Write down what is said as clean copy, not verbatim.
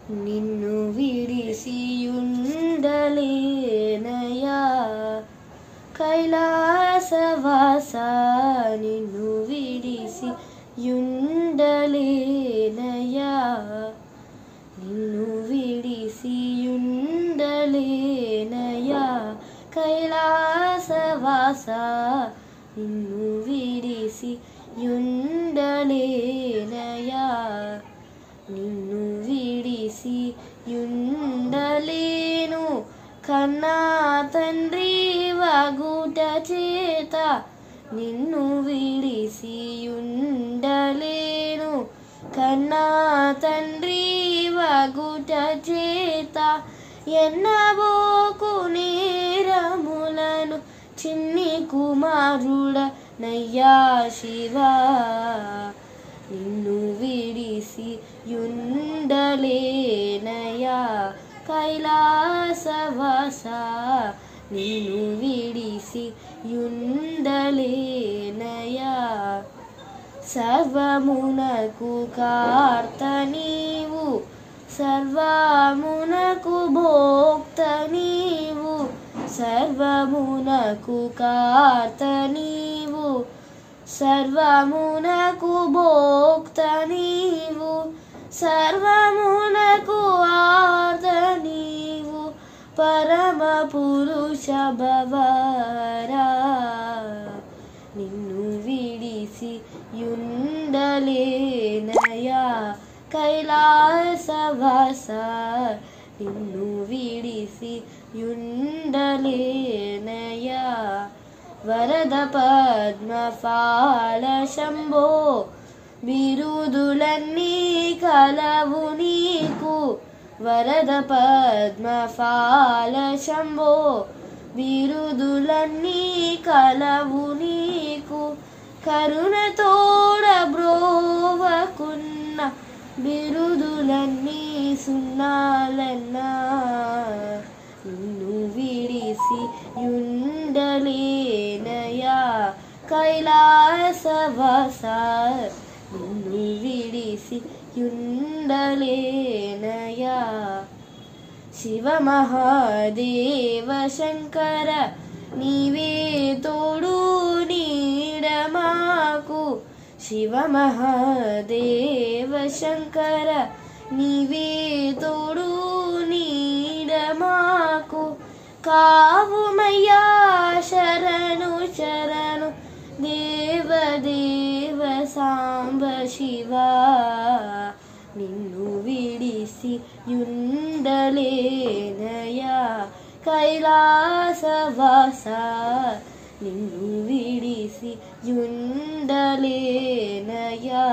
నిన్ను విడిసియుండలేనయా కైలాసవాస నిన్ను విడిసియుండలేనయా నిన్ను విడిసియుండలేనయా కైలాసవాస నిన్ను విడిసియుండలేనయా నిన్ను విడిసియుండలేను కన్నా తండ్రి వగుట చేత నిన్ను విడిసియుండలేను కన్నా తండ్రి వగుట చేత ఎన్నబోకు నేరములను చిన్ని కుమారుడ నయ్యా శివా నిన్ను విడిసియుండలేనయా కైలాసవాస నిన్ను విడిసియుండలేనయా సర్వమునకు కార్త నీవు సర్వమునకు భోక్త నీవు సర్వమునకు కార్త నీవు సర్వమునకు భోక్త నీవు సర్వమునకు ఆర్త నీవు పరమ పురుష భవరా నిన్ను విడిసియుండలేనయా కైలాసవాస నిన్ను విడిసియుండలేనయా వరద పద్మపాల శంభో బిరుదులన్నీ కలవు నీకు వరద పద్మపాల శంభో బిరుదులన్నీ కలవు నీకు కరుణతోడ బ్రోవకున్న బిరుదులన్నీ సున్నాలన్నా నిన్ను విడిసియుండలేనయా కైలాసవాస నిన్ను విడిసియుండలేనయా శివ మహాదేవ శంకర నీవే తోడు నీడ మాకు శివ మహాదేవ శంకర నీవే తోడు నీడ మాకు కావుమయ్యా శరణు శరణు దేవ దేవ సాంబ శివా నిన్ను విడిసియుండలేనయా కైలాసవాస నిన్ను విడిసియుండలేనయా